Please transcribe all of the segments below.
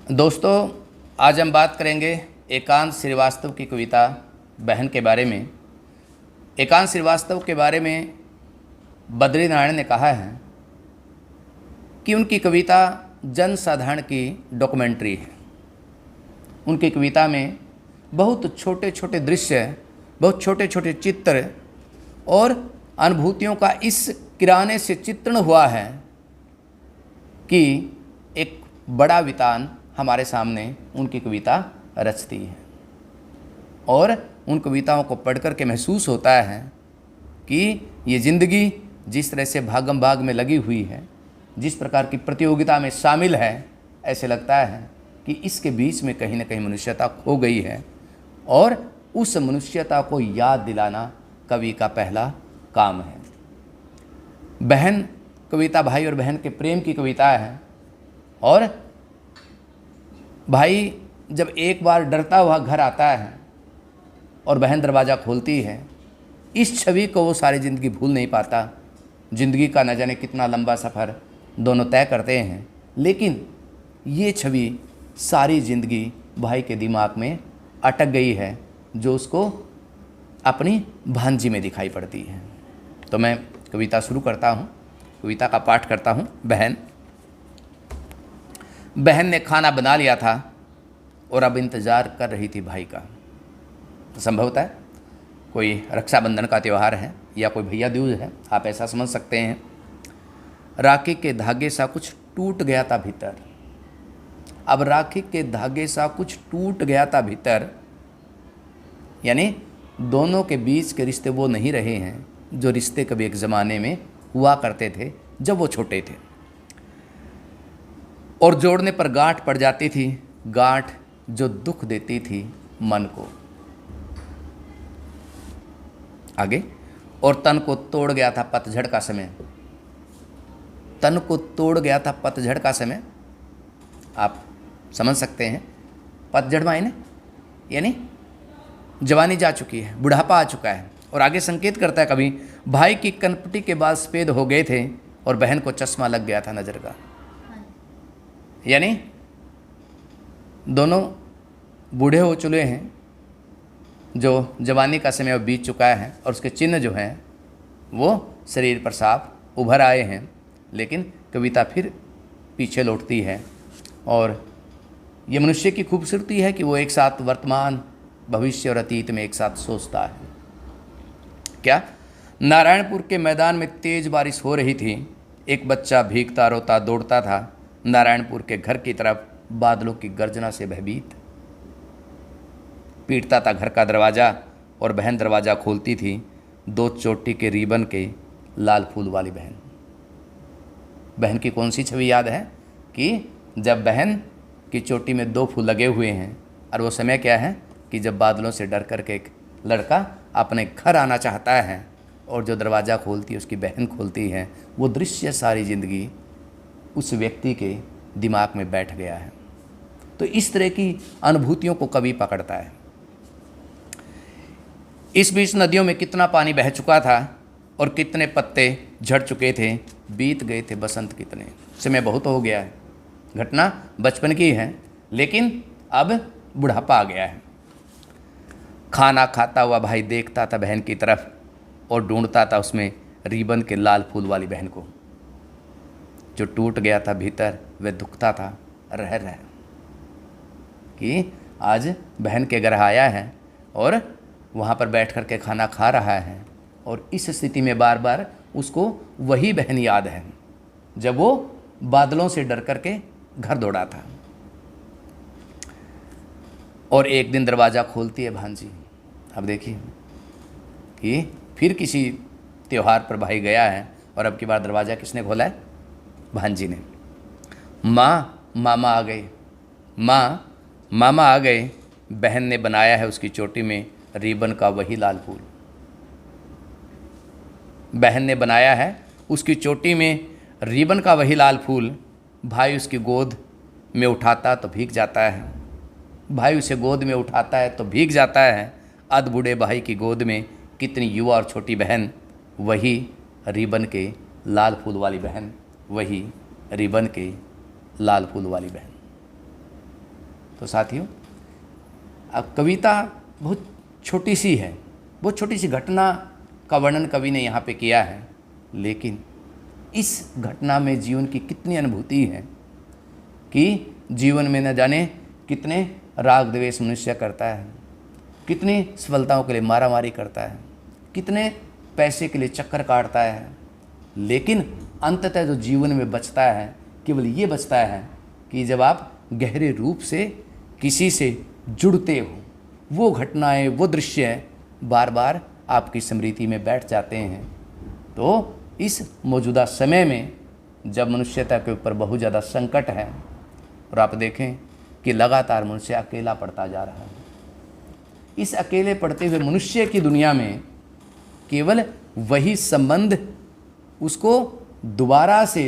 दोस्तों, आज हम बात करेंगे एकांत श्रीवास्तव की कविता बहन के बारे में। एकांत श्रीवास्तव के बारे में बद्रीनारायण ने कहा है कि उनकी कविता जनसाधारण की डॉक्यूमेंट्री है। उनकी कविता में बहुत छोटे छोटे दृश्य, बहुत छोटे छोटे चित्र और अनुभूतियों का इस किराने से चित्रण हुआ है कि एक बड़ा वितान हमारे सामने उनकी कविता रचती है। और उन कविताओं को पढ़ कर के महसूस होता है कि ये ज़िंदगी जिस तरह से भागम भाग में लगी हुई है, जिस प्रकार की प्रतियोगिता में शामिल है, ऐसे लगता है कि इसके बीच में कहीं ना कहीं मनुष्यता खो गई है। और उस मनुष्यता को याद दिलाना कवि का पहला काम है। बहन कविता भाई और बहन के प्रेम की कविता है। और भाई जब एक बार डरता हुआ घर आता है और बहन दरवाज़ा खोलती है, इस छवि को वो सारी ज़िंदगी भूल नहीं पाता। ज़िंदगी का न जाने कितना लंबा सफ़र दोनों तय करते हैं, लेकिन ये छवि सारी ज़िंदगी भाई के दिमाग में अटक गई है, जो उसको अपनी भांजी में दिखाई पड़ती है। तो मैं कविता शुरू करता हूँ, कविता का पाठ करता हूँ। बहन ने खाना बना लिया था और अब इंतज़ार कर रही थी भाई का। संभवतः कोई रक्षाबंधन का त्यौहार है या कोई भैया दूज है, आप ऐसा समझ सकते हैं। राखी के धागे सा कुछ टूट गया था भीतर। अब राखी के धागे सा कुछ टूट गया था भीतर, यानी दोनों के बीच के रिश्ते वो नहीं रहे हैं जो रिश्ते कभी एक ज़माने में हुआ करते थे जब वो छोटे थे। और जोड़ने पर गांठ पड़ जाती थी, गांठ जो दुख देती थी मन को। आगे, और तन को तोड़ गया था पतझड़ का समय। तन को तोड़ गया था पतझड़ का समय। आप समझ सकते हैं, पतझड़ मायने यानी जवानी जा चुकी है, बुढ़ापा आ चुका है। और आगे संकेत करता है कभी, भाई की कनपटी के बाल सफ़ेद हो गए थे और बहन को चश्मा लग गया था नज़र का। यानी दोनों बूढ़े हो चुके हैं, जो जवानी का समय बीत चुका है और उसके चिन्ह जो हैं वो शरीर पर साफ उभर आए हैं। लेकिन कविता फिर पीछे लौटती है और ये मनुष्य की खूबसूरती है कि वो एक साथ वर्तमान, भविष्य और अतीत में एक साथ सोचता है। क्या? नारायणपुर के मैदान में तेज बारिश हो रही थी। एक बच्चा भीगता रोता दौड़ता था नारायणपुर के घर की तरफ, बादलों की गर्जना से भयभीत। पीटता था घर का दरवाज़ा और बहन दरवाज़ा खोलती थी। 2 चोटी के रिबन के लाल फूल वाली बहन। बहन की कौन सी छवि याद है कि जब बहन की चोटी में 2 फूल लगे हुए हैं, और वो समय क्या है कि जब बादलों से डर कर के एक लड़का अपने घर आना चाहता है और जो दरवाज़ा खोलती है उसकी बहन खोलती है। वो दृश्य सारी ज़िंदगी उस व्यक्ति के दिमाग में बैठ गया है। तो इस तरह की अनुभूतियों को कवि पकड़ता है। इस बीच नदियों में कितना पानी बह चुका था और कितने पत्ते झड़ चुके थे। बीत गए थे बसंत कितने, समय बहुत हो गया है। घटना बचपन की है, लेकिन अब बुढ़ापा आ गया है। खाना खाता हुआ भाई देखता था बहन की तरफ और ढूंढता था उसमें रिबन के लाल फूल वाली बहन को। जो टूट गया था भीतर, वह दुखता था रह रह कि आज बहन के घर आया है और वहाँ पर बैठ कर के खाना खा रहा है। और इस स्थिति में बार बार उसको वही बहन याद है जब वो बादलों से डर कर के घर दौड़ा था। और एक दिन दरवाज़ा खोलती है भांजी। अब देखिए कि फिर किसी त्यौहार पर भाई गया है और अब की बार दरवाज़ा किसने खोला है? भांजी ने। माँ, मामा आ गए। माँ, मामा आ गए। बहन ने बनाया है उसकी चोटी में रिबन का वही लाल फूल। बहन ने बनाया है उसकी चोटी में रिबन का वही लाल फूल। भाई उसकी गोद में उठाता तो भीग जाता है। भाई उसे गोद में उठाता है तो भीग जाता है। अध बूढ़े भाई की गोद में कितनी युवा और छोटी बहन, वही रिबन के लाल फूल वाली बहन, वही रिबन के लाल फूल वाली बहन। तो साथियों, अब कविता बहुत छोटी सी है, बहुत छोटी सी घटना का वर्णन कवि ने यहाँ पे किया है, लेकिन इस घटना में जीवन की कितनी अनुभूति है कि जीवन में न जाने कितने राग द्वेष मनुष्य करता है, कितनी सफलताओं के लिए मारामारी करता है, कितने पैसे के लिए चक्कर काटता है, लेकिन अंततः जो जीवन में बचता है केवल ये बचता है कि जब आप गहरे रूप से किसी से जुड़ते हो, वो घटनाएं, वो दृश्य बार बार आपकी स्मृति में बैठ जाते हैं। तो इस मौजूदा समय में जब मनुष्यता के ऊपर बहुत ज़्यादा संकट है और आप देखें कि लगातार मनुष्य अकेला पड़ता जा रहा है, इस अकेले पड़ते हुए मनुष्य की दुनिया में केवल वही संबंध उसको दोबारा से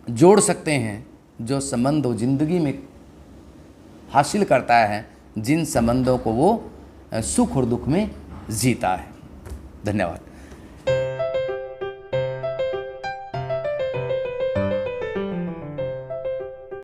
जोड़ सकते हैं जो संबंध वो जिंदगी में हासिल करता है, जिन संबंधों को वो सुख और दुख में जीता है। धन्यवाद।